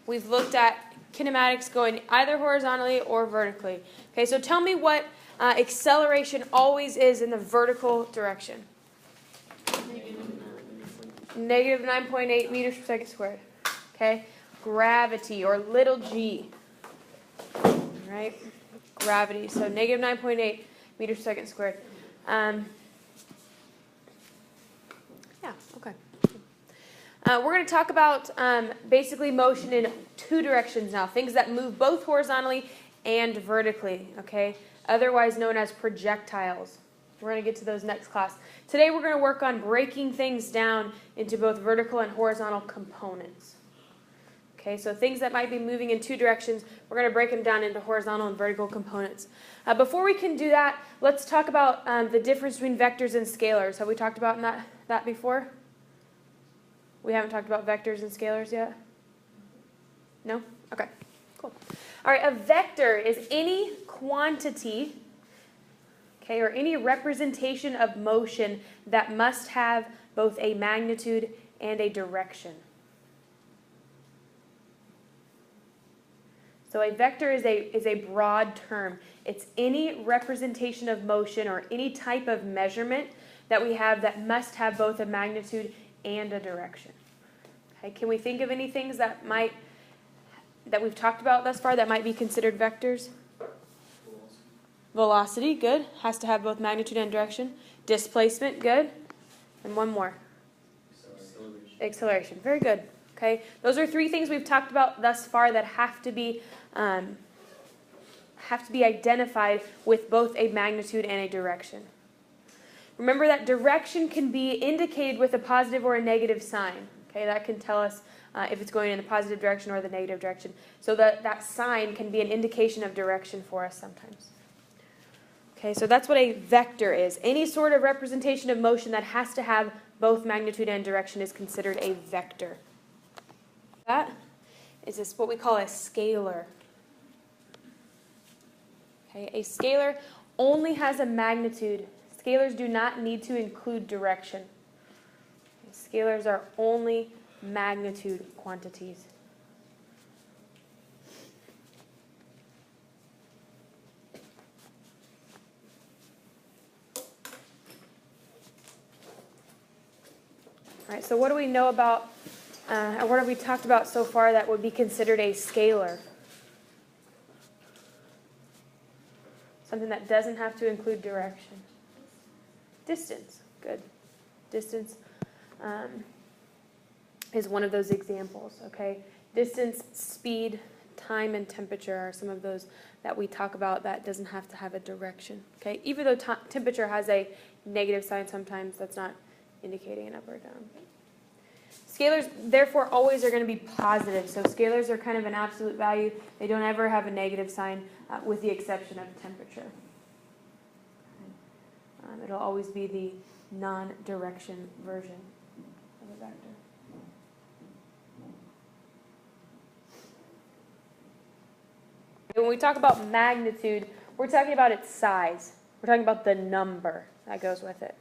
we've looked at kinematics going either horizontally or vertically. Okay, so tell me what acceleration always is in the vertical direction. Negative 9.8 meters per second squared. Okay, gravity, or little g. Right? Gravity, so negative 9.8 meters per second squared. Yeah, okay. We're going to talk about basically motion in two directions now, things that move both horizontally and vertically, okay? Otherwise known as projectiles. We're going to get to those next class. Today we're going to work on breaking things down into both vertical and horizontal components. Okay, so things that might be moving in two directions, we're going to break them down into horizontal and vertical components. Before we can do that, let's talk about the difference between vectors and scalars. Have we talked about that before? We haven't talked about vectors and scalars yet? No? Okay, cool. All right, a vector is any quantity, okay, or any representation of motion that must have both a magnitude and a direction. So a vector is a broad term. It's any representation of motion or any type of measurement that we have that must have both a magnitude and a direction. Okay, can we think of any things that we've talked about thus far that might be considered vectors? Velocity, good. Has to have both magnitude and direction. Displacement, good. And one more. Acceleration. Very good. Okay, those are three things we've talked about thus far that have to be identified with both a magnitude and a direction. Remember that direction can be indicated with a positive or a negative sign. Okay, that can tell us if it's going in the positive direction or the negative direction. So that sign can be an indication of direction for us sometimes. Okay, so that's what a vector is. Any sort of representation of motion that has to have both magnitude and direction is considered a vector. That is this what we call a scalar. Okay, a scalar only has a magnitude. Scalars do not need to include direction. Scalars are only magnitude quantities. All right, so what do we know about, or what have we talked about so far that would be considered a scalar? Something that doesn't have to include direction. Distance, good. Distance is one of those examples, okay? Distance, speed, time, and temperature are some of those that we talk about that doesn't have to have a direction, okay? Even though temperature has a negative sign sometimes, that's not indicating an up or down. Scalars, therefore, always are going to be positive. So scalars are kind of an absolute value. They don't ever have a negative sign with the exception of temperature. It'll always be the non-direction version of a vector. When we talk about magnitude, we're talking about its size. We're talking about the number that goes with it.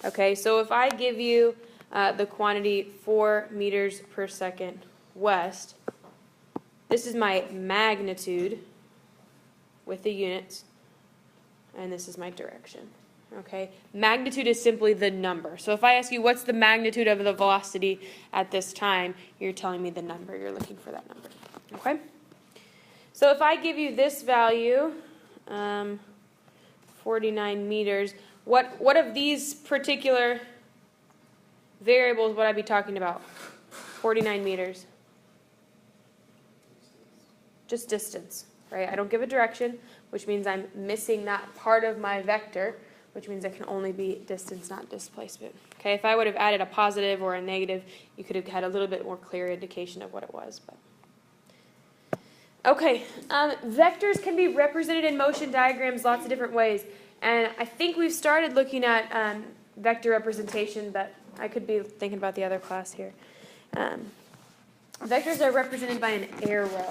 Okay, so if I give you the quantity 4 meters per second west, this is my magnitude with the units, and this is my direction. Okay, magnitude is simply the number. So if I ask you what's the magnitude of the velocity at this time, you're telling me the number. You're looking for that number. Okay? So if I give you this value, 49 meters, what of these particular variables would I be talking about? 49 meters. Just distance, right? I don't give a direction, which means I'm missing that part of my vector, which means it can only be distance, not displacement. Okay, if I would have added a positive or a negative, you could have had a little bit more clear indication of what it was. But okay, vectors can be represented in motion diagrams lots of different ways. And I think we've started looking at vector representation, but I could be thinking about the other class here. Vectors are represented by an arrow.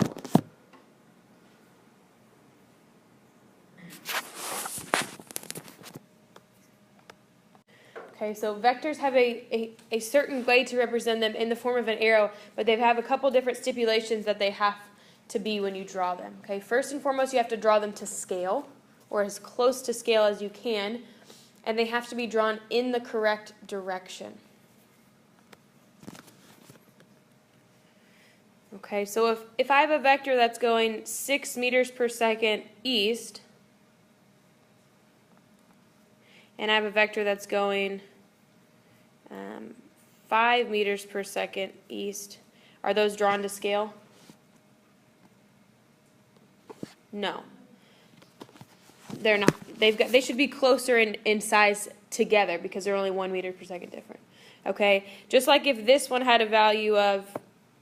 Okay, so vectors have a certain way to represent them in the form of an arrow, but they have a couple different stipulations that they have to be when you draw them. Okay, first and foremost, you have to draw them to scale, or as close to scale as you can, and they have to be drawn in the correct direction. Okay, so if I have a vector that's going 6 meters per second east, and I have a vector that's going 5 meters per second east, are those drawn to scale? No. They're not. They should be closer in size together because they're only 1 meter per second different. Okay? Just like if this one had a value of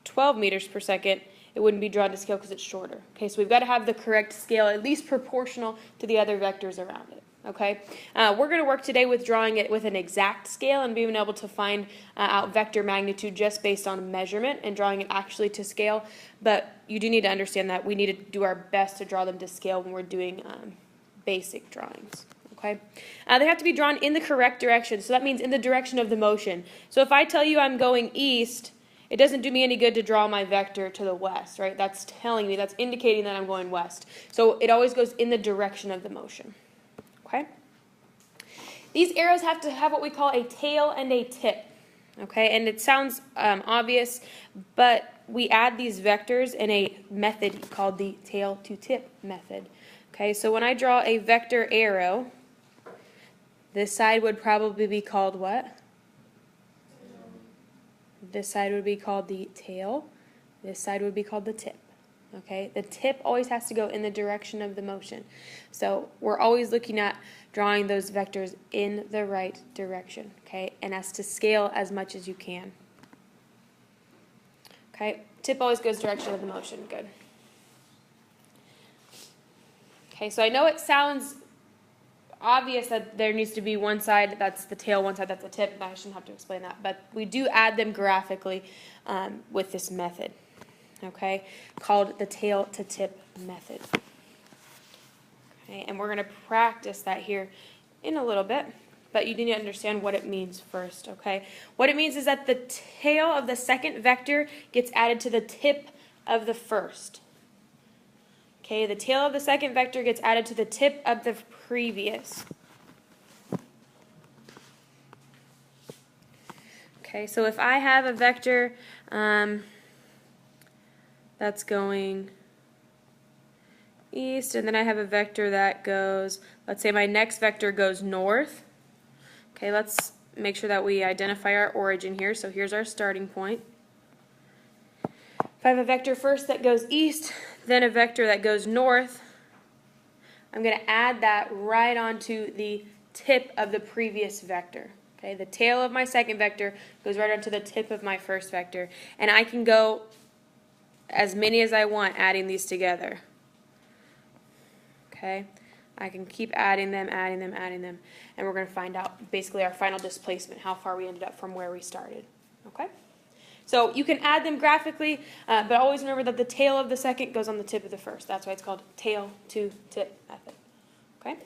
12 meters per second, it wouldn't be drawn to scale because it's shorter. Okay, so we've got to have the correct scale, at least proportional to the other vectors around it. Okay, we're going to work today with drawing it with an exact scale and being able to find out vector magnitude just based on measurement and drawing it actually to scale. But you do need to understand that we need to do our best to draw them to scale when we're doing basic drawings. Okay, they have to be drawn in the correct direction, so that means in the direction of the motion. So if I tell you I'm going east, it doesn't do me any good to draw my vector to the west, right? That's telling me, that's indicating that I'm going west. So it always goes in the direction of the motion. Okay? These arrows have to have what we call a tail and a tip. Okay? And it sounds obvious, but we add these vectors in a method called the tail to tip method. Okay? So when I draw a vector arrow, this side would probably be called what? This side would be called the tail. This side would be called the tip. Okay, the tip always has to go in the direction of the motion. So we're always looking at drawing those vectors in the right direction. Okay, and as to scale as much as you can. Okay, tip always goes direction of the motion. Good. Okay, so I know it sounds obvious that there needs to be one side that's the tail, one side that's the tip. I shouldn't have to explain that, but we do add them graphically with this method. Okay, called the tail to tip method. Okay, and we're going to practice that here in a little bit, but you need to understand what it means first. Okay, what it means is that the tail of the second vector gets added to the tip of the first. Okay, the tail of the second vector gets added to the tip of the previous. Okay, so if I have a vector that's going east, and then I have a vector that goes, let's say my next vector goes north. Okay, let's make sure that we identify our origin here. So here's our starting point. If I have a vector first that goes east, then a vector that goes north, I'm going to add that right onto the tip of the previous vector. Okay, the tail of my second vector goes right onto the tip of my first vector, and I can go as many as I want adding these together. Okay, I can keep adding them, and we're going to find out basically our final displacement, how far we ended up from where we started. Okay, so you can add them graphically, but always remember that the tail of the second goes on the tip of the first. That's why it's called tail to tip method. Okay.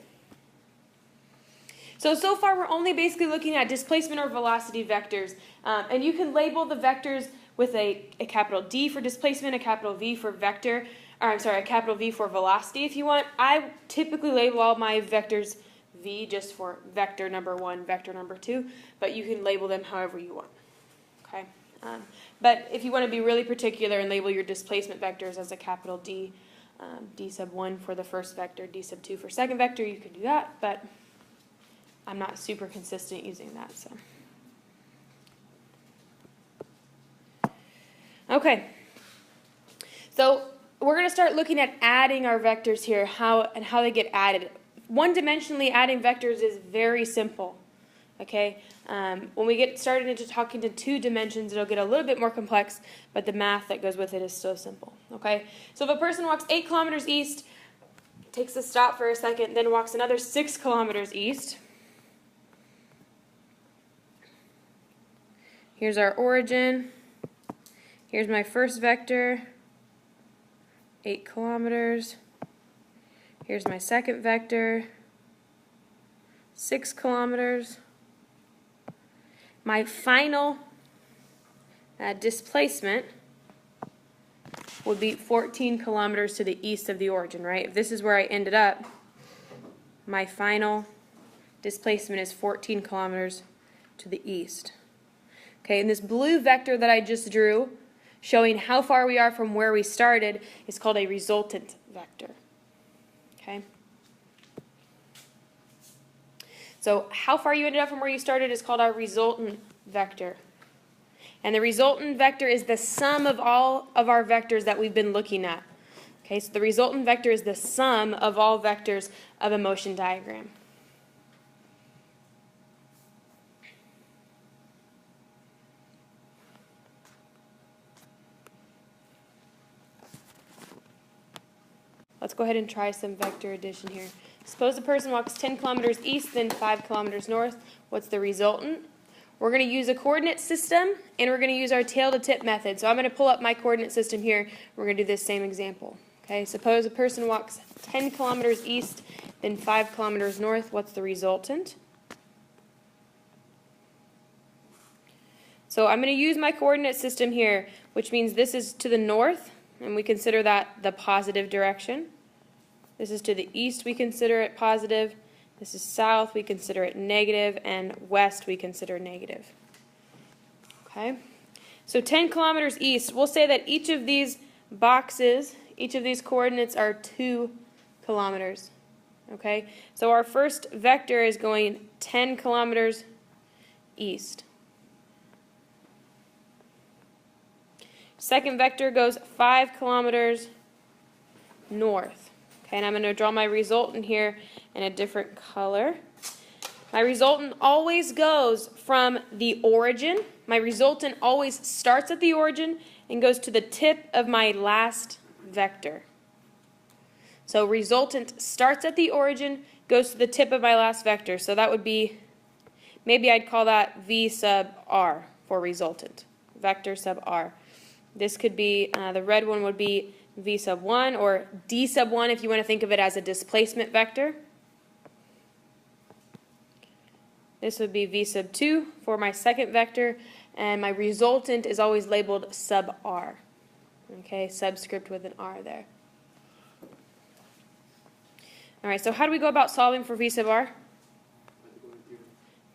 So far we're only basically looking at displacement or velocity vectors, and you can label the vectors with a capital D for displacement, a capital V for vector, or I'm sorry, a capital V for velocity if you want. I typically label all my vectors V just for vector number 1, vector number 2, but you can label them however you want. Okay, but if you want to be really particular and label your displacement vectors as a capital D, D sub 1 for the first vector, D sub 2 for second vector, you can do that, but I'm not super consistent using that, so. Okay, so we're going to start looking at adding our vectors here, how they get added. One-dimensionally adding vectors is very simple, okay? When we get started into talking to 2 dimensions, it'll get a little bit more complex, but the math that goes with it is so simple, okay? So if a person walks 8 kilometers east, takes a stop for a second, then walks another 6 kilometers east, here's our origin. Here's my first vector, 8 kilometers. Here's my second vector, 6 kilometers. my final displacement would be 14 kilometers to the east of the origin, right? If this is where I ended up, my final displacement is 14 kilometers to the east. Okay, and this blue vector that I just drew, showing how far we are from where we started, is called a resultant vector. Okay? So how far you ended up from where you started is called our resultant vector. And the resultant vector is the sum of all of our vectors that we've been looking at. Okay, so the resultant vector is the sum of all vectors of a motion diagram. Let's go ahead and try some vector addition here. Suppose a person walks 10 kilometers east, then 5 kilometers north. What's the resultant? We're going to use a coordinate system, and we're going to use our tail to tip method. So I'm going to pull up my coordinate system here. We're going to do this same example. Okay, suppose a person walks 10 kilometers east, then 5 kilometers north. What's the resultant? So I'm going to use my coordinate system here, which means this is to the north, and we consider that the positive direction. This is to the east, we consider it positive. This is south, we consider it negative, and west, we consider negative. Okay? So 10 kilometers east, we'll say that each of these boxes, each of these coordinates are 2 kilometers. Okay? So our first vector is going 10 kilometers east. Second vector goes 5 kilometers north. Okay, and I'm going to draw my resultant here in a different color. My resultant always goes from the origin. My resultant always starts at the origin and goes to the tip of my last vector. So resultant starts at the origin, goes to the tip of my last vector. So that would be, maybe I'd call that V sub R for resultant, vector sub R. This could be, the red one would be V sub 1, or D sub 1 if you want to think of it as a displacement vector. This would be V sub 2 for my second vector, and my resultant is always labeled sub R. Okay, subscript with an R there. All right, so how do we go about solving for V sub R?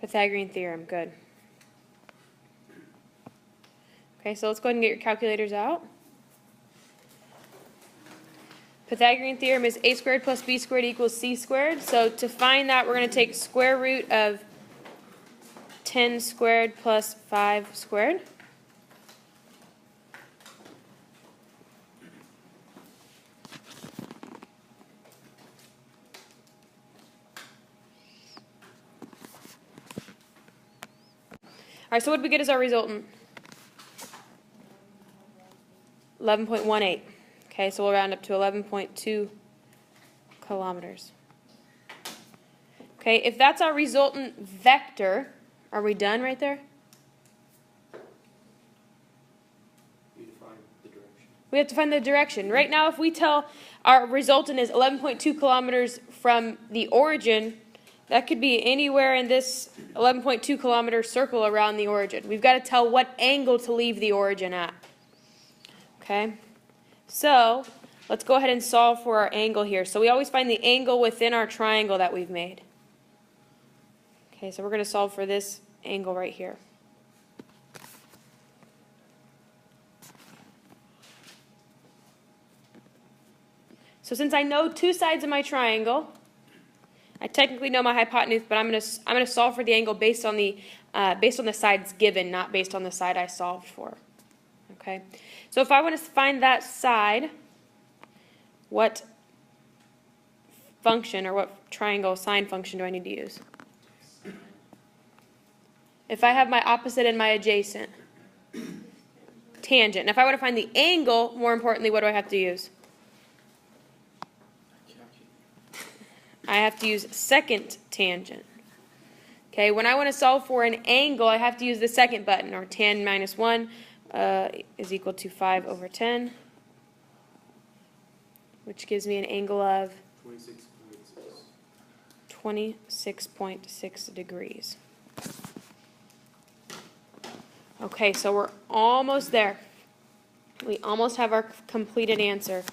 Pythagorean theorem, good. Okay, so let's go ahead and get your calculators out. Pythagorean theorem is a squared plus b squared equals c squared. So to find that, we're going to take square root of 10 squared plus 5 squared. All right, so what did we get as our resultant? 11.18. Okay, so we'll round up to 11.2 kilometers. Okay, if that's our resultant vector, are we done right there? We have to find the direction. Right now, if we tell our resultant is 11.2 kilometers from the origin, that could be anywhere in this 11.2 kilometer circle around the origin. We've got to tell what angle to leave the origin at. Okay, so let's go ahead and solve for our angle here. So we always find the angle within our triangle that we've made. Okay, so we're going to solve for this angle right here. So since I know two sides of my triangle, I technically know my hypotenuse, but I'm going to solve for the angle based on the sides given, not based on the side I solved for. Okay, so if I want to find that side, what function or what triangle sine function do I need to use? If I have my opposite and my adjacent, tangent. And if I want to find the angle, more importantly, what do I have to use? I have to use second tangent. Okay, when I want to solve for an angle, I have to use the second button, or tan minus 1 is equal to 5 over 10, which gives me an angle of 26.6 degrees. Okay, so we're almost there. We almost have our completed answer.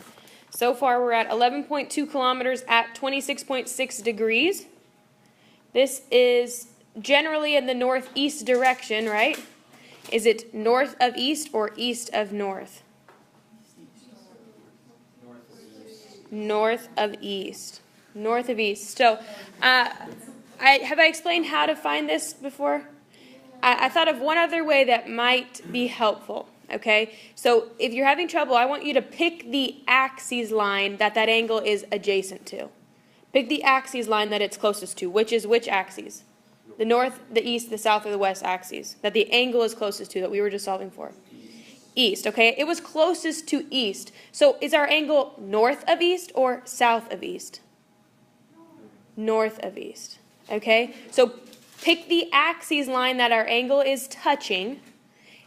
So far, we're at 11.2 kilometers at 26.6 degrees. This is generally in the northeast direction, right? Is it north of east or east of north? North of east. North of east. So, have I explained how to find this before? I thought of one other way that might be helpful. Okay, so if you're having trouble, I want you to pick the axis line that angle is adjacent to. Pick the axis line that it's closest to, which is which axis? The north, the east, the south, or the west axes that the angle is closest to that we were just solving for. East, okay? It was closest to east. So is our angle north of east or south of east? North of east, okay? So pick the axis line that our angle is touching,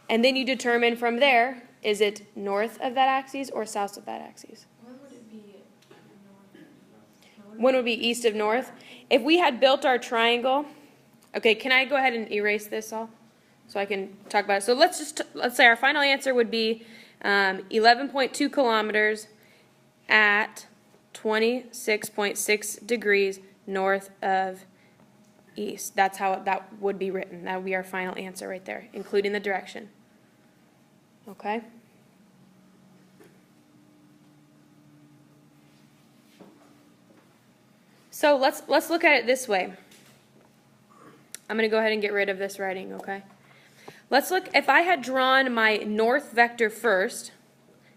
and then you determine from there, is it north of that axis or south of that axis? When would it be north? When would be east of north? If we had built our triangle, okay, can I go ahead and erase this all so I can talk about it? So let's say our final answer would be 11.2 kilometers at 26.6 degrees north of east. That's how that would be written. That would be our final answer right there, including the direction. Okay? So let's look at it this way. I'm going to go ahead and get rid of this writing, okay? Let's look, if I had drawn my north vector first,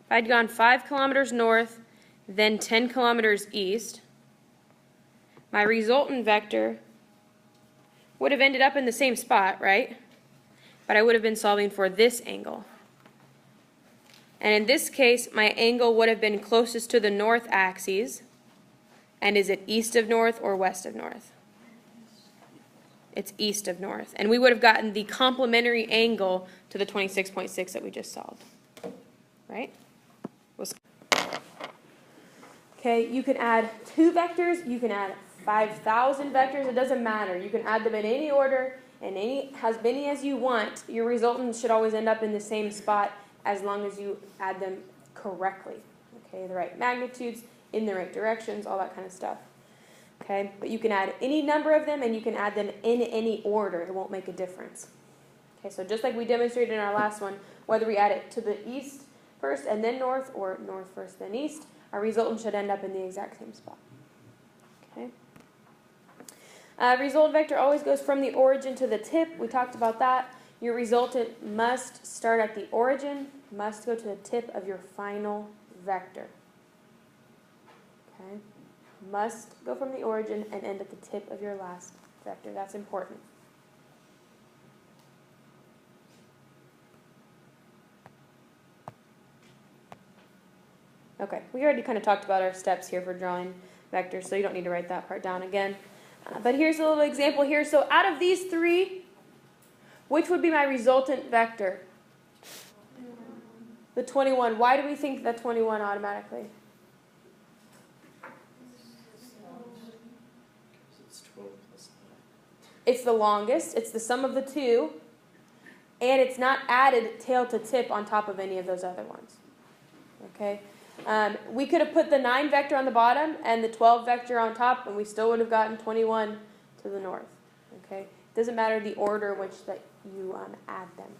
if I'd gone 5 kilometers north, then 10 kilometers east, my resultant vector would have ended up in the same spot, right? But I would have been solving for this angle. And in this case, my angle would have been closest to the north axis. And is it east of north or west of north? It's east of north. And we would have gotten the complementary angle to the 26.6 that we just solved. Right? Okay, you can add 2 vectors. You can add 5,000 vectors. It doesn't matter. You can add them in any order and as many as you want. Your resultant should always end up in the same spot as long as you add them correctly. Okay, the right magnitudes, in the right directions, all that kind of stuff. Okay, but you can add any number of them and you can add them in any order. It won't make a difference. Okay, so just like we demonstrated in our last one, whether we add it to the east first and then north or north first then east, our resultant should end up in the exact same spot. Okay. Resultant vector always goes from the origin to the tip. We talked about that. Your resultant must start at the origin, must go to the tip of your final vector. Okay? Must go from the origin and end at the tip of your last vector. That's important. Okay, we already kind of talked about our steps here for drawing vectors, so you don't need to write that part down again. But here's a little example here. So out of these 3, which would be my resultant vector? The 21. Why do we think that 21 automatically? It's the longest. It's the sum of the 2. And it's not added tail to tip on top of any of those other ones. Okay? We could have put the 9 vector on the bottom and the 12 vector on top, and we still would have gotten 21 to the north. Okay? It doesn't matter the order in which that you add them.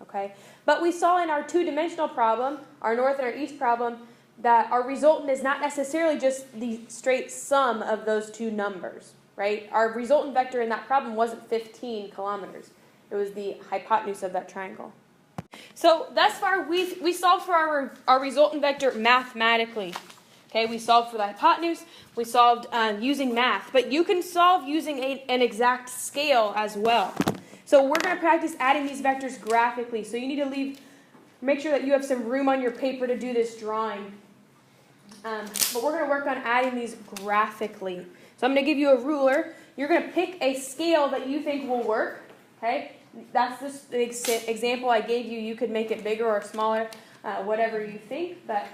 Okay? But we saw in our 2-dimensional problem, our north and our east problem, that our resultant is not necessarily just the straight sum of those 2 numbers. Right? Our resultant vector in that problem wasn't 15 kilometers. It was the hypotenuse of that triangle. So thus far, we solved for our resultant vector mathematically. Okay, we solved for the hypotenuse. We solved using math. But you can solve using an exact scale as well. So we're going to practice adding these vectors graphically. So you need to make sure that you have some room on your paper to do this drawing. But we're going to work on adding these graphically. So I'm going to give you a ruler. You're going to pick a scale that you think will work. Okay? That's the example I gave you. You could make it bigger or smaller, whatever you think. But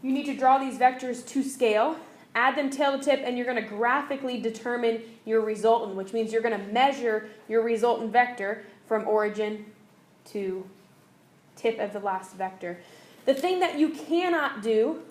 you need to draw these vectors to scale, add them tail to tip, and you're going to graphically determine your resultant, which means you're going to measure your resultant vector from origin to tip of the last vector. The thing that you cannot do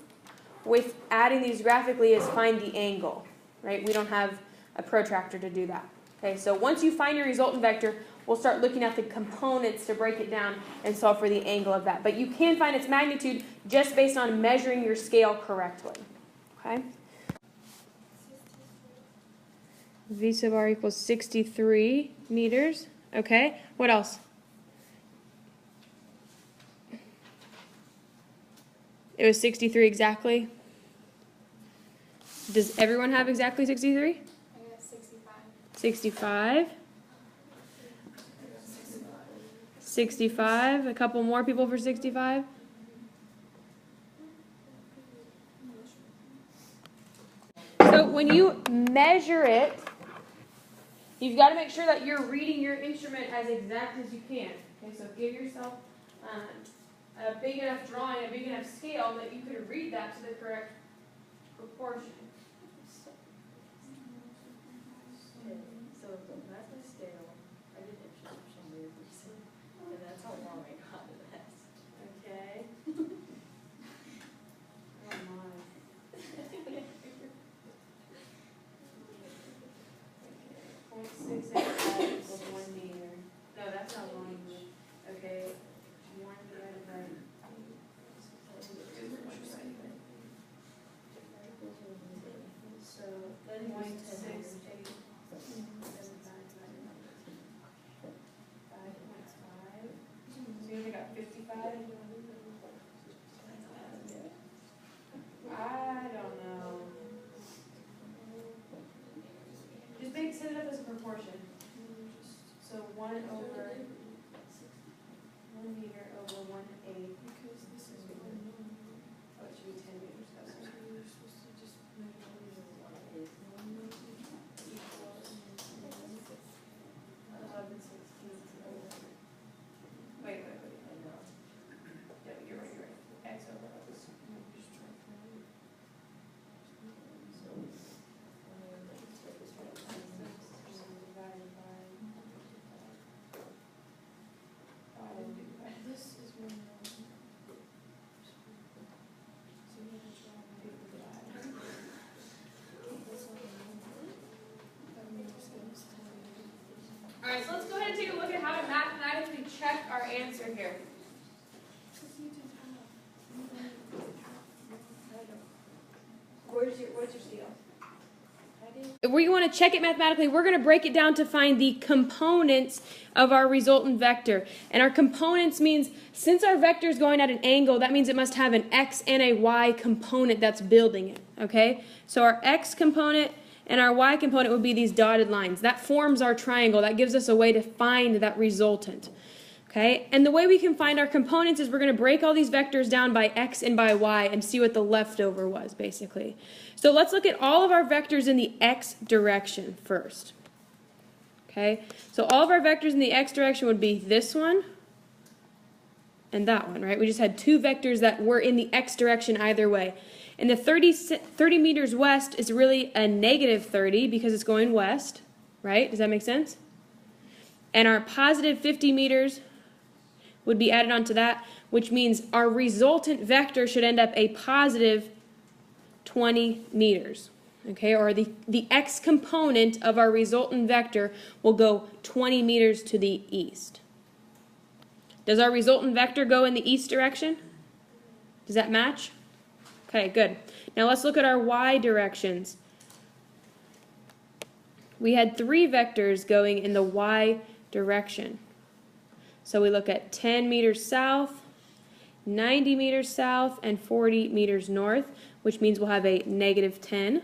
with adding these graphically is find the angle, right? We don't have a protractor to do that. Okay, so once you find your resultant vector, we'll start looking at the components to break it down and solve for the angle of that. But you can find its magnitude just based on measuring your scale correctly. Okay? V sub r equals 63 meters. Okay, what else? It was 63 exactly. Does everyone have exactly 63? I got 65. 65. 65. A couple more people for 65. So when you measure it, you've got to make sure that you're reading your instrument as exact as you can. Okay, so give yourself a big enough drawing, a big enough scale that you could read that to the correct proportion. So that's my scale. I did inches for some weird reason, and that's how long I got it as. Okay. Oh my. Okay. 0.685 equals 1 meter. No, that's not 1 meter. Okay. 1 divided by. So 0.68. 5.5. So you only got 55? I don't know. Just set it up as a proportion. So 1 over 1 meter over 1/8. Because this is 1. Oh, it should be 10 meters. That's so you're supposed to just measure equals 11/16. Wait. Yeah, you're right. X over X. Alright, so let's go ahead and take a look at how to mathematically check our answer here. What's your scale? If we want to check it mathematically, we're going to break it down to find the components of our resultant vector. And our components means, since our vector is going at an angle, that means it must have an x and a y component that's building it. Okay? So our x component and our y component would be these dotted lines. That forms our triangle. That gives us a way to find that resultant. Okay? And the way we can find our components is we're going to break all these vectors down by x and by y and see what the leftover was, basically. So let's look at all of our vectors in the x direction first. Okay? So all of our vectors in the x direction would be this one and that one, right? We just had two vectors that were in the x direction either way. And the 30 meters west is really a negative 30 because it's going west, right? Does that make sense? And our positive 50 meters would be added onto that, which means our resultant vector should end up a positive 20 meters. Okay, or the x component of our resultant vector will go 20 meters to the east. Does our resultant vector go in the east direction? Does that match? Okay, good. Now let's look at our y directions. We had three vectors going in the y direction. So we look at 10 meters south, 90 meters south, and 40 meters north, which means we'll have a negative 10,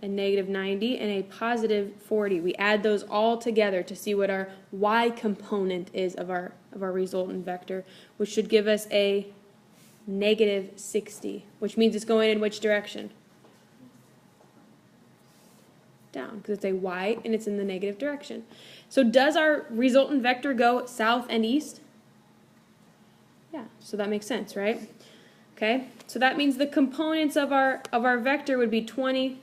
a negative 90, and a positive 40. We add those all together to see what our y component is of our resultant vector, which should give us a negative 60, which means it's going in which direction? Down, because it's a y and it's in the negative direction. So does our resultant vector go south and east? Yeah, so that makes sense, right? Okay, so that means the components of our vector would be 20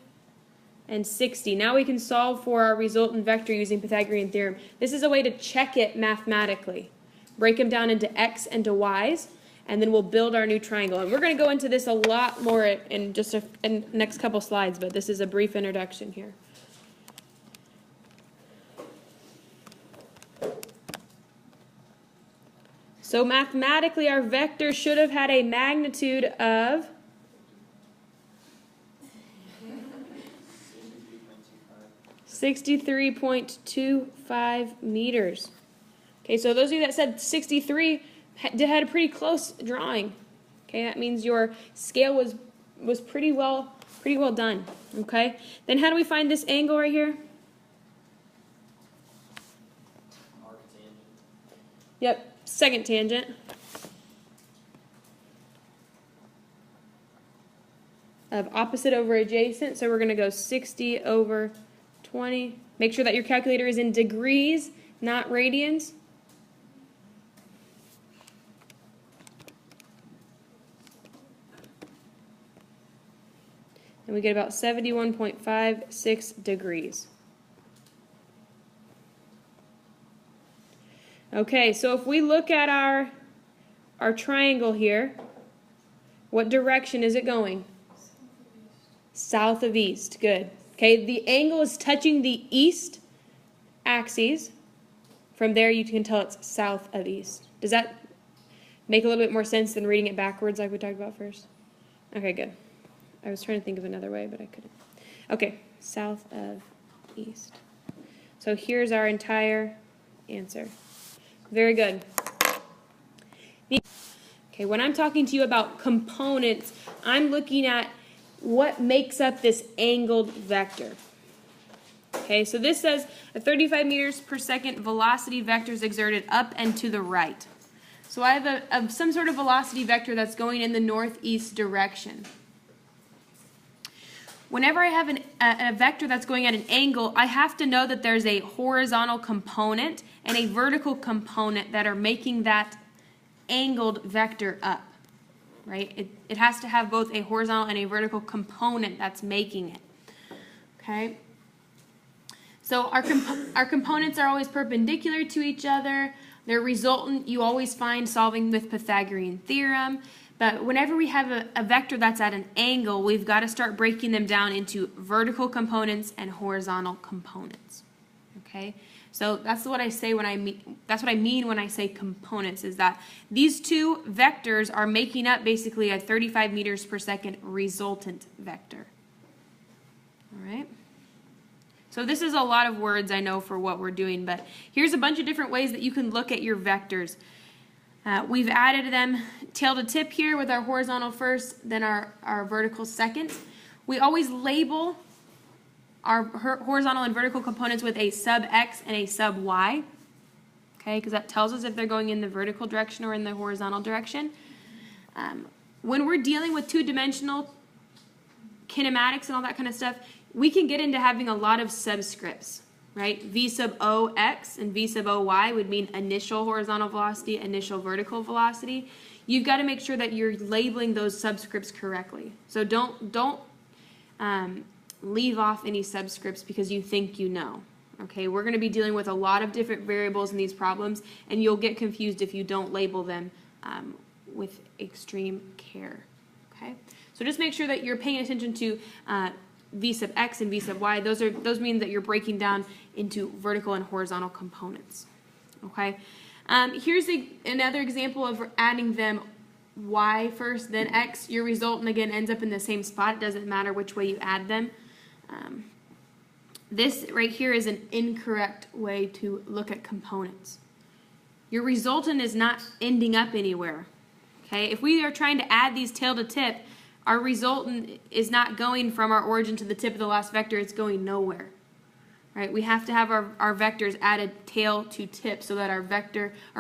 and 60. Now we can solve for our resultant vector using Pythagorean theorem. This is a way to check it mathematically. break them down into x and to y's, and then we'll build our new triangle. And we're going to go into this a lot more in just in the next couple slides, but this is a brief introduction here. So mathematically, our vector should have had a magnitude of 63.25 meters. Okay, so those of you that said 63 had a pretty close drawing. Okay, that means your scale was pretty well done. Okay, then how do we find this angle right here? Yep, second tangent. Of opposite over adjacent, so we're going to go 60 over 20. Make sure that your calculator is in degrees, not radians. And we get about 71.56 degrees. Okay, so if we look at our triangle here, what direction is it going? South of east. Good. Okay, the angle is touching the east axis. From there you can tell it's south of east. Does that make a little bit more sense than reading it backwards like we talked about first? Okay, good. I was trying to think of another way, but I couldn't. Okay, south of east. So here's our entire answer. Very good. Okay, when I'm talking to you about components, I'm looking at what makes up this angled vector. Okay, so this says a 35 meters per second velocity vector is exerted up and to the right. So I have some sort of velocity vector that's going in the northeast direction. Whenever I have a vector that's going at an angle, I have to know that there's a horizontal component and a vertical component that are making that angled vector up, right? It has to have both a horizontal and a vertical component that's making it, okay? So our components are always perpendicular to each other. Their resultant you always find solving with Pythagorean theorem. But whenever we have a vector that's at an angle, we've got to start breaking them down into vertical components and horizontal components. Okay? So that's what I say when that's what I mean when I say components, is that these two vectors are making up basically a 35 meters per second resultant vector. All right? So this is a lot of words, I know, for what we're doing, but here's a bunch of different ways that you can look at your vectors. We've added them tail to tip here with our horizontal first, then our vertical second. We always label our horizontal and vertical components with a sub x and a sub y, okay, because that tells us if they're going in the vertical direction or in the horizontal direction. When we're dealing with two-dimensional kinematics and all that kind of stuff, we can get into having a lot of subscripts. Right? V sub OX and V sub OY would mean initial horizontal velocity, initial vertical velocity. You've got to make sure that you're labeling those subscripts correctly. So don't leave off any subscripts because you think you know. Okay, we're going to be dealing with a lot of different variables in these problems, and you'll get confused if you don't label them with extreme care. Okay, so just make sure that you're paying attention to V sub x and V sub y. Those mean that you're breaking down into vertical and horizontal components. Okay. Here's another example of adding them y first, then x. Your resultant again ends up in the same spot. It doesn't matter which way you add them. This right here is an incorrect way to look at components. Your resultant is not ending up anywhere. Okay. If we are trying to add these tail to tip, our resultant is not going from our origin to the tip of the last vector. It's going nowhere. Right? We have to have our vectors added tail to tip so that our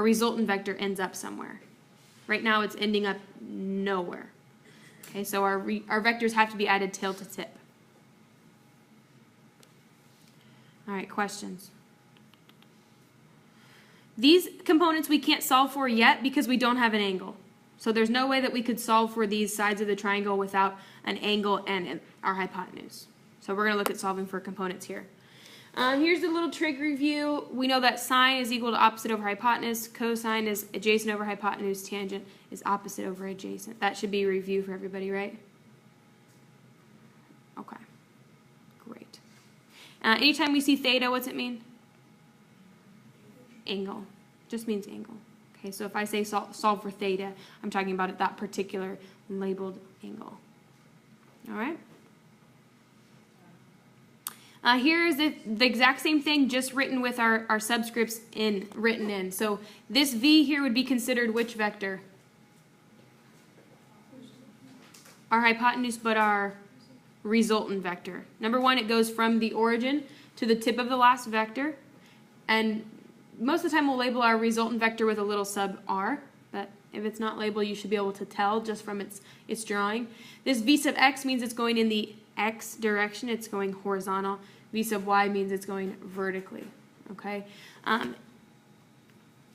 resultant vector ends up somewhere. Right now it's ending up nowhere. Okay, so our vectors have to be added tail to tip. All right, questions? These components we can't solve for yet because we don't have an angle. So there's no way that we could solve for these sides of the triangle without an angle and our hypotenuse. So we're going to look at solving for components here. Here's a little trig review. We know that sine is equal to opposite over hypotenuse. Cosine is adjacent over hypotenuse. Tangent is opposite over adjacent. That should be a review for everybody, right? Okay. Great. Anytime we see theta, what's it mean? Angle. Just means angle. Okay, so if I say solve for theta, I'm talking about that particular labeled angle. All right? Here is the exact same thing, just written with our subscripts written in. So this v here would be considered which vector? Our hypotenuse, but our resultant vector. Number one, it goes from the origin to the tip of the last vector. And most of the time we'll label our resultant vector with a little sub r. But if it's not labeled, you should be able to tell just from its drawing. This v sub x means it's going in the x direction. It's going horizontal. V sub y means it's going vertically. Okay.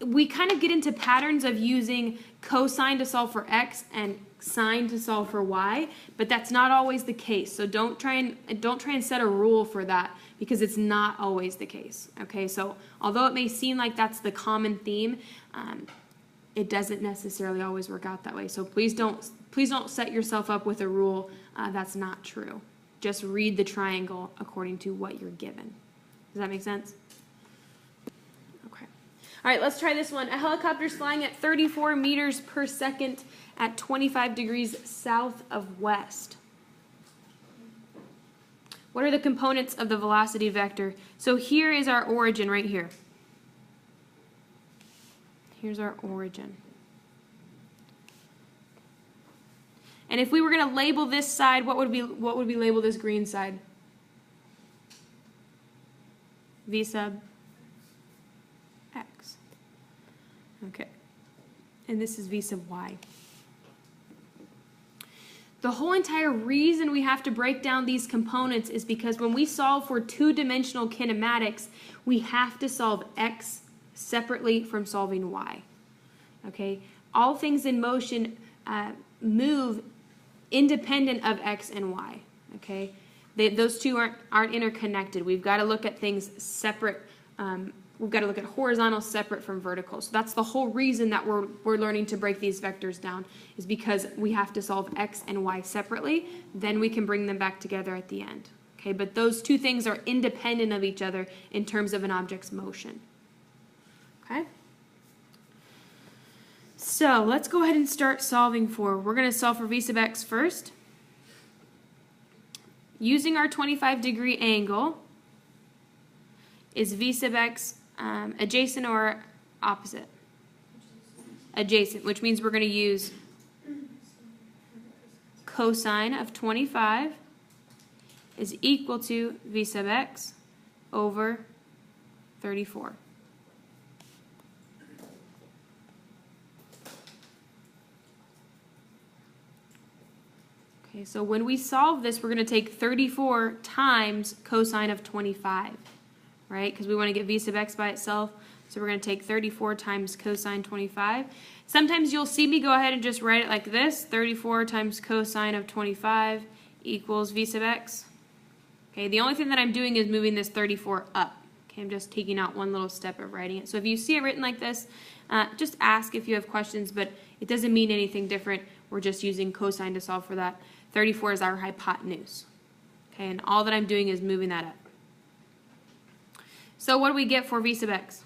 We kind of get into patterns of using cosine to solve for x and sine to solve for y, but that's not always the case. So don't try and set a rule for that, because it's not always the case. Okay. So although it may seem like that's the common theme, it doesn't necessarily always work out that way. So please don't set yourself up with a rule that's not true. Just read the triangle according to what you're given. Does that make sense? Okay. All right, let's try this one. A helicopter is flying at 34 meters per second at 25 degrees south of west. What are the components of the velocity vector? So here is our origin right here. Here's our origin. And if we were going to label this side, what would we label this green side? V sub x. Okay. And this is V sub y. The whole entire reason we have to break down these components is because when we solve for two-dimensional kinematics, we have to solve x separately from solving y. Okay? All things in motion move independent of x and y. Okay? Those two aren't interconnected. We've got to look at things separate. We've got to look at horizontal separate from vertical. So that's the whole reason that we're learning to break these vectors down, is because we have to solve x and y separately. Then we can bring them back together at the end. Okay? But those two things are independent of each other in terms of an object's motion. Okay? So let's go ahead and start solving for. We're going to solve for v sub x first. Using our 25-degree angle, is v sub x adjacent or opposite? Adjacent, which means we're going to use cosine of 25 is equal to v sub x over 34. Okay, so when we solve this, we're going to take 34 times cosine of 25, right? Because we want to get v sub x by itself. So we're going to take 34 times cosine 25. Sometimes you'll see me go ahead and just write it like this. 34 times cosine of 25 equals v sub x. Okay, the only thing that I'm doing is moving this 34 up. Okay, I'm just taking out one little step of writing it. So if you see it written like this, just ask if you have questions, but it doesn't mean anything different. We're just using cosine to solve for that. 34 is our hypotenuse. Okay, and all that I'm doing is moving that up. So what do we get for v sub x?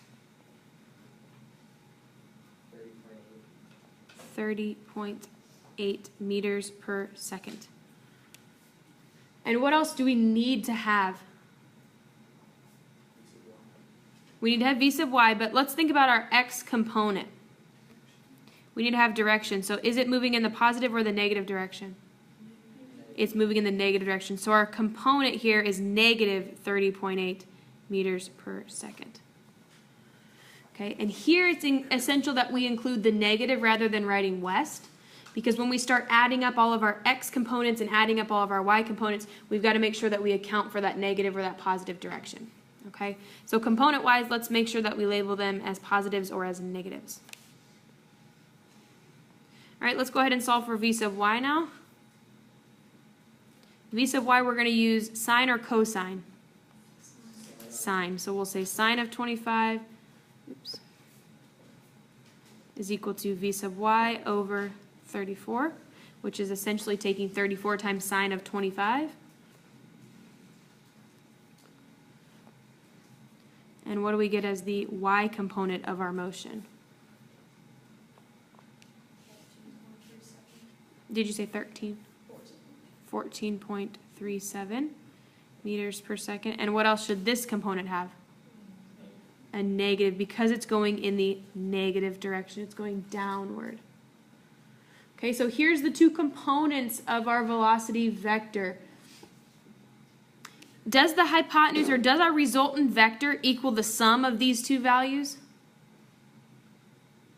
30.8 meters per second. And what else do we need to have? We need to have v sub y, but let's think about our x component. We need to have direction. So is it moving in the positive or the negative direction? It's moving in the negative direction. So our component here is negative 30.8 meters per second. Okay, and here it's essential that we include the negative rather than writing west, because when we start adding up all of our x components and adding up all of our y components, we've got to make sure that we account for that negative or that positive direction. Okay, so component-wise, let's make sure that we label them as positives or as negatives. All right, let's go ahead and solve for v sub y now. V sub y, we're going to use sine or cosine? sine. So we'll say sine of 25 is equal to v sub y over 34, which is essentially taking 34 times sine of 25. And what do we get as the y component of our motion? Did you say 13? 14.37 meters per second. And what else should this component have? A negative, because it's going in the negative direction. It's going downward. Okay, so here's the two components of our velocity vector. Does the hypotenuse, or does our resultant vector equal the sum of these two values?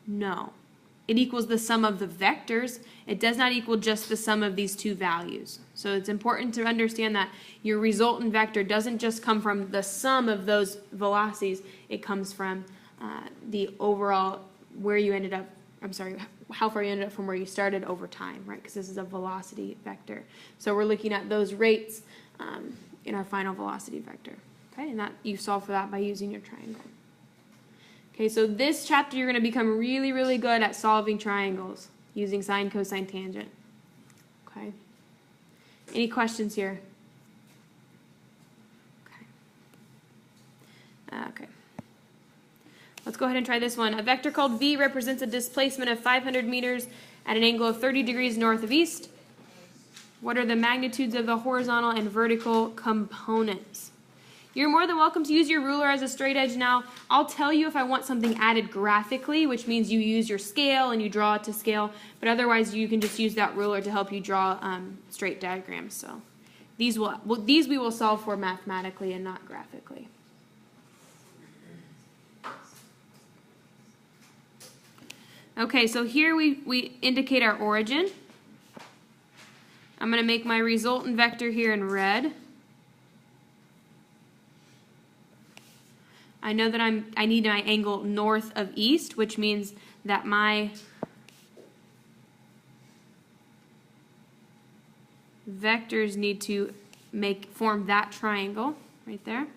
No. It equals the sum of the vectors. It does not equal just the sum of these two values. So it's important to understand that your resultant vector doesn't just come from the sum of those velocities. It comes from the overall, where you ended up, how far you ended up from where you started over time, right? Because this is a velocity vector. So we're looking at those rates in our final velocity vector. Okay, and that you solve for that by using your triangle. Okay, so this chapter you're going to become really, really good at solving triangles using sine, cosine, tangent. Okay. Any questions here? Okay. Let's go ahead and try this one. A vector called v represents a displacement of 500 meters at an angle of 30 degrees north of east. What are the magnitudes of the horizontal and vertical components? You're more than welcome to use your ruler as a straight edge now. I'll tell you if I want something added graphically, which means you use your scale and you draw it to scale, but otherwise you can just use that ruler to help you draw straight diagrams. So these we will solve for mathematically and not graphically. Okay, so here we indicate our origin. I'm going to make my resultant vector here in red. I know that I need my angle north of east, which means that my vectors need to form that triangle right there.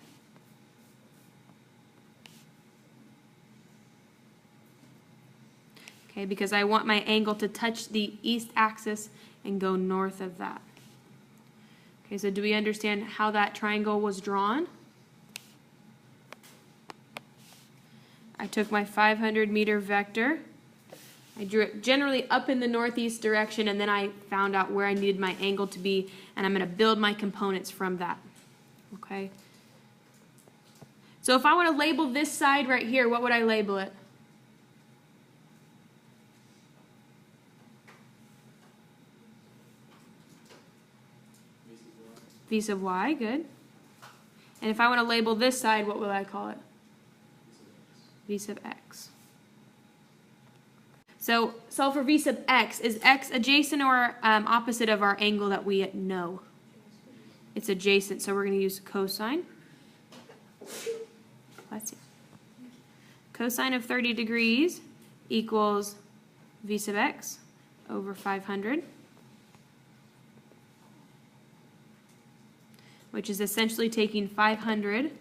Okay, because I want my angle to touch the east axis and go north of that. Okay, so do we understand how that triangle was drawn? I took my 500 meter vector, I drew it generally up in the northeast direction, and then I found out where I needed my angle to be, and I'm going to build my components from that. Okay? So if I want to label this side right here, what would I label it? V sub y, good. And if I want to label this side, what will I call it? V sub x. So solve for V sub x. Is x adjacent or opposite of our angle that we know? It's adjacent, so we're going to use cosine. Let's see. Cosine of 30 degrees equals V sub x over 500, which is essentially taking 500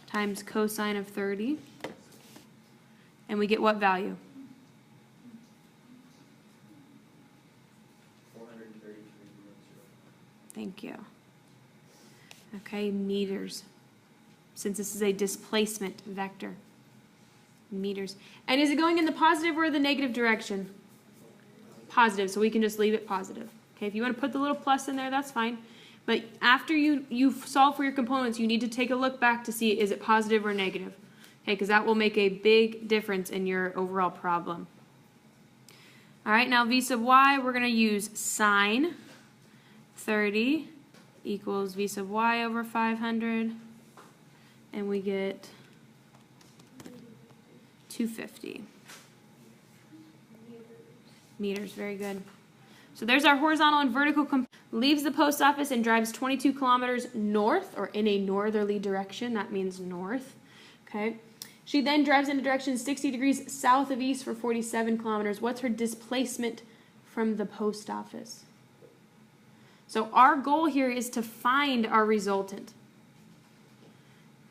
times cosine of 30, and we get what value? 433. Thank you. Okay, meters. Since this is a displacement vector. Meters. And is it going in the positive or the negative direction? Positive, so we can just leave it positive. Okay, if you want to put the little plus in there, that's fine. But after you solve for your components, you need to take a look back to see is it positive or negative. Okay, because that will make a big difference in your overall problem. All right, now V sub y, we're going to use sine 30 equals V sub y over 500, and we get 250 meters. Very good. So there's our horizontal and vertical leaves the post office and drives 22 kilometers north, or in a northerly direction. That means north. Okay. She then drives in a direction 60 degrees south of east for 47 kilometers. What's her displacement from the post office? So our goal here is to find our resultant.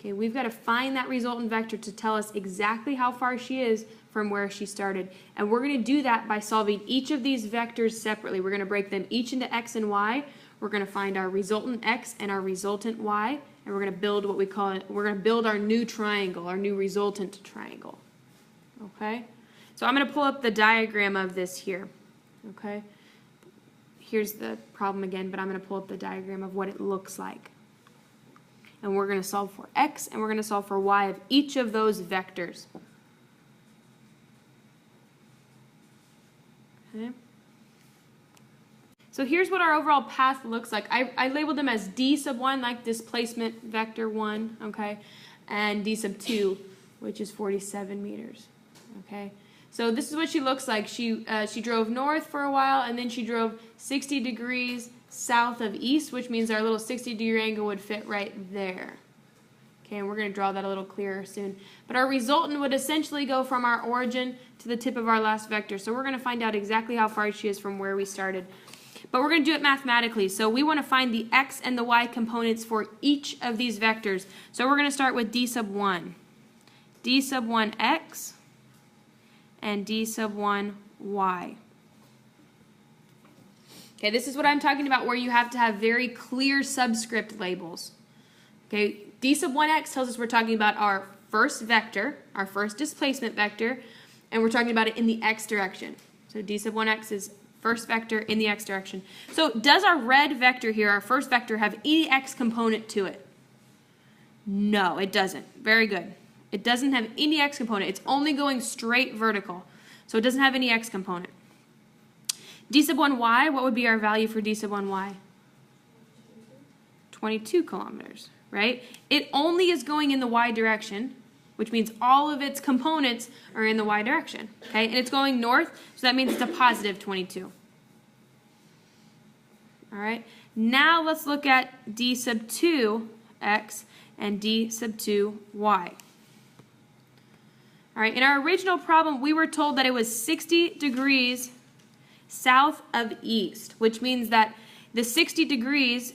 Okay, we've got to find that resultant vector to tell us exactly how far she is from where she started. And we're going to do that by solving each of these vectors separately. We're going to break them each into x and y. We're going to find our resultant x and our resultant y. And we're going to build what we call it, we're going to build our new triangle, our new resultant triangle. Okay? So I'm going to pull up the diagram of this here. Okay? Here's the problem again, but I'm going to pull up the diagram of what it looks like. And we're going to solve for x, and we're going to solve for y of each of those vectors. Okay. So here's what our overall path looks like. I labeled them as d sub 1, like displacement vector 1, okay, and d sub 2, which is 47 meters, okay. So this is what she looks like. She drove north for a while, and then she drove 60 degrees south of east, which means our little 60-degree angle would fit right there. Okay, and we're going to draw that a little clearer soon. But our resultant would essentially go from our origin to the tip of our last vector. So we're going to find out exactly how far she is from where we started. But we're going to do it mathematically. So we want to find the x and the y components for each of these vectors. So we're going to start with d sub 1. D sub 1x and d sub 1y. Okay, this is what I'm talking about where you have to have very clear subscript labels. Okay, d sub 1x tells us we're talking about our first vector, our first displacement vector, and we're talking about it in the x direction. So d sub 1x is first vector in the x direction. So does our red vector here, our first vector, have any x component to it? No, it doesn't. Very good. It doesn't have any x component. It's only going straight vertical. So it doesn't have any x component. D sub 1y, what would be our value for d sub 1y? 22 kilometers, right? It only is going in the y direction, which means all of its components are in the y direction, okay? And it's going north, so that means it's a positive 22. All right, now let's look at d sub 2x and d sub 2y. All right, in our original problem, we were told that it was 60 degrees south of east, which means that the 60 degrees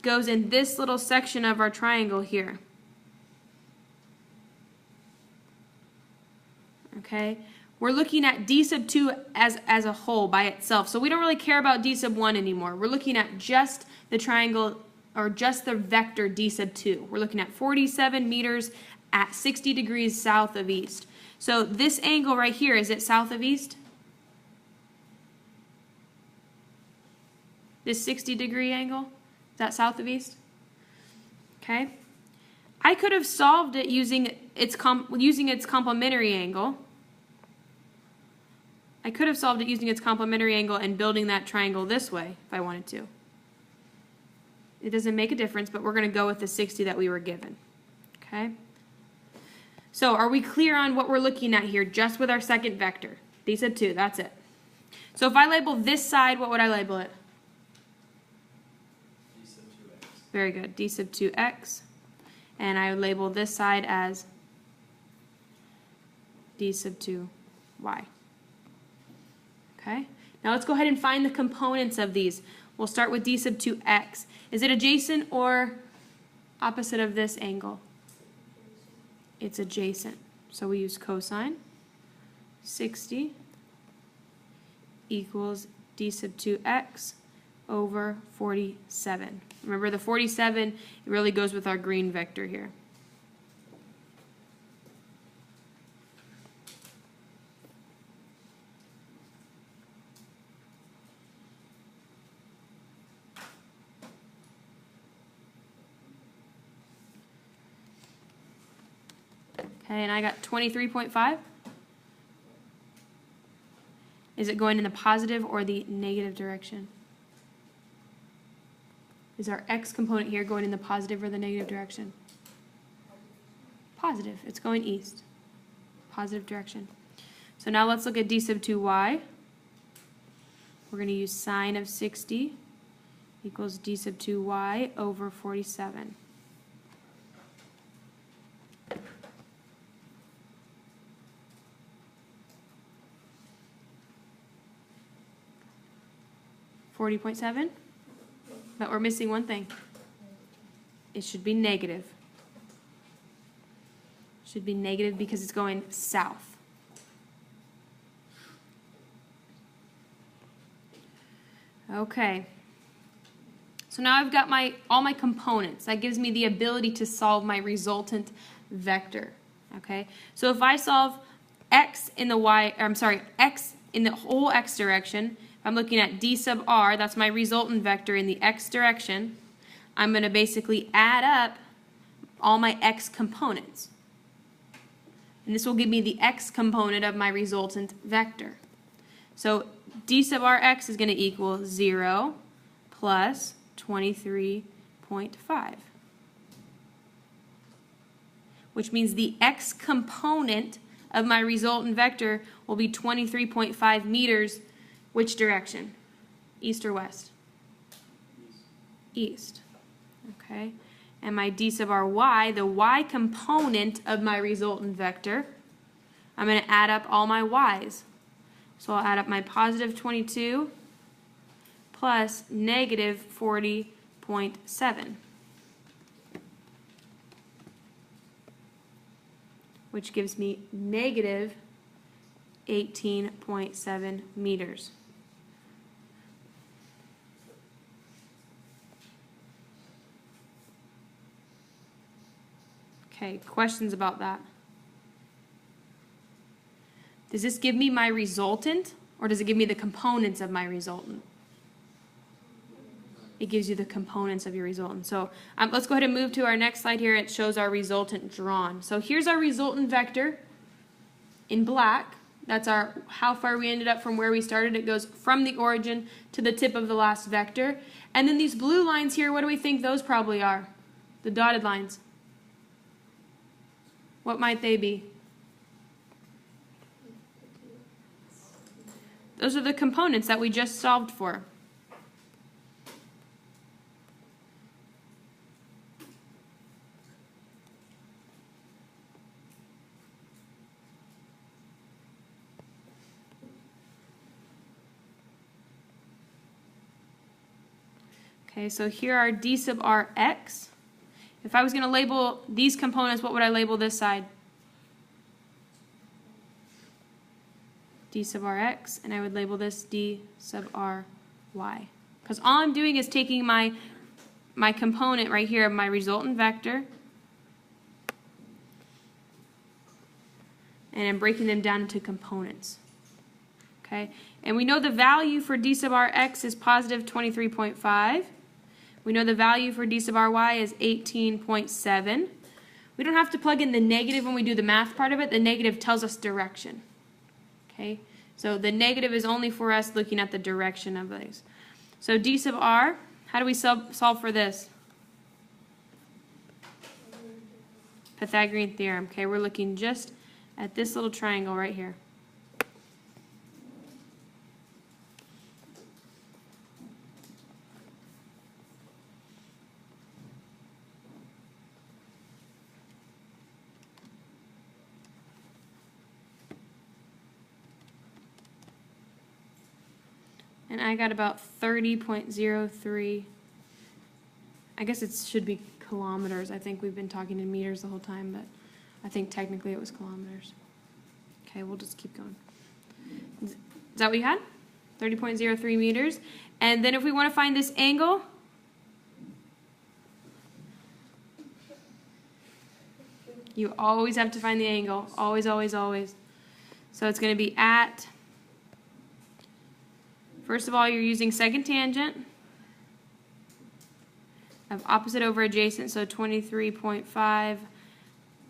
goes in this little section of our triangle here. Okay, we're looking at d sub 2 as a whole by itself, so we don't really care about d sub 1 anymore. We're looking at just the triangle, or just the vector d sub 2. We're looking at 47 meters at 60 degrees south of east. So this angle right here, is it south of east? This 60-degree angle, is that south of east? Okay. I could have solved it using its complementary angle. I could have solved it using its complementary angle and building that triangle this way if I wanted to. It doesn't make a difference, but we're going to go with the 60 that we were given. Okay. So are we clear on what we're looking at here just with our second vector? D sub 2, that's it. So if I label this side, what would I label it? D sub 2x. Very good, d sub 2x. And I would label this side as d sub 2y. Okay, now let's go ahead and find the components of these. We'll start with d sub 2x. Is it adjacent or opposite of this angle? It's adjacent. So we use cosine. 60 equals d sub 2x over 47. Remember the 47, it really goes with our green vector here. Okay, and I got 23.5. Is it going in the positive or the negative direction? Is our x component here going in the positive or the negative direction? Positive. It's going east. Positive direction. So now let's look at d sub 2y. We're going to use sine of 60 equals d sub 2y over 47. $40.7, but we're missing one thing. it should be negative. Should be negative because it's going south. Okay. So now I've got all my components. That gives me the ability to solve my resultant vector. Okay? So if I solve x in the x in the whole x direction, if I'm looking at d sub r, that's my resultant vector in the x direction, I'm going to basically add up all my x components. And this will give me the x component of my resultant vector. So d sub rx is going to equal 0 plus 23.5. Which means the x component of my resultant vector will be 23.5 meters. Which direction? East or west? East. Okay. And my d sub ry, the y component of my resultant vector, I'm going to add up all my y's. So I'll add up my positive 22 plus negative 40.7. Which gives me negative 18.7 meters. Okay, questions about that? Does this give me my resultant, or does it give me the components of my resultant? It gives you the components of your resultant. So let's go ahead and move to our next slide here. It shows our resultant drawn. So here's our resultant vector in black. That's our how far we ended up from where we started. It goes from the origin to the tip of the last vector. And then these blue lines here, what do we think those probably are? The dotted lines. What might they be? Those are the components that we just solved for. Okay, so here are d sub rx. If I was going to label these components, what would I label this side? D sub rx, and I would label this d sub ry. Because all I'm doing is taking my component right here of my resultant vector, and I'm breaking them down into components. Okay, and we know the value for d sub rx is positive 23.5. We know the value for d sub ry is 18.7. We don't have to plug in the negative when we do the math part of it. The negative tells us direction. Okay, so the negative is only for us looking at the direction of these. So d sub r, how do we solve for this? Pythagorean theorem. Okay, we're looking just at this little triangle right here. And I got about 30.03. I guess it should be kilometers. I think we've been talking in meters the whole time, but I think technically it was kilometers. Okay, we'll just keep going. Is that what you had? 30.03 meters. And then if we want to find this angle, you always have to find the angle. Always, always, always. So it's going to be at, first of all, you're using second tangent of opposite over adjacent, so 23.5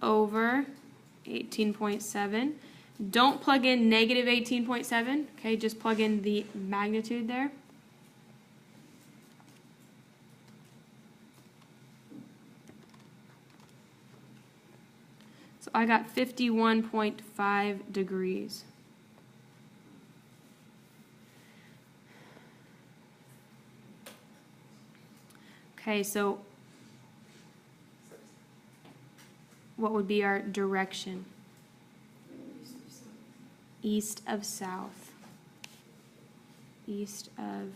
over 18.7. Don't plug in negative 18.7, okay, just plug in the magnitude there. So I got 51.5 degrees. Okay, so what would be our direction? East of south. East of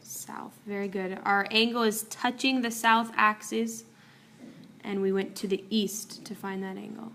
South. Very good. Our angle is touching the south axis, and we went to the east to find that angle.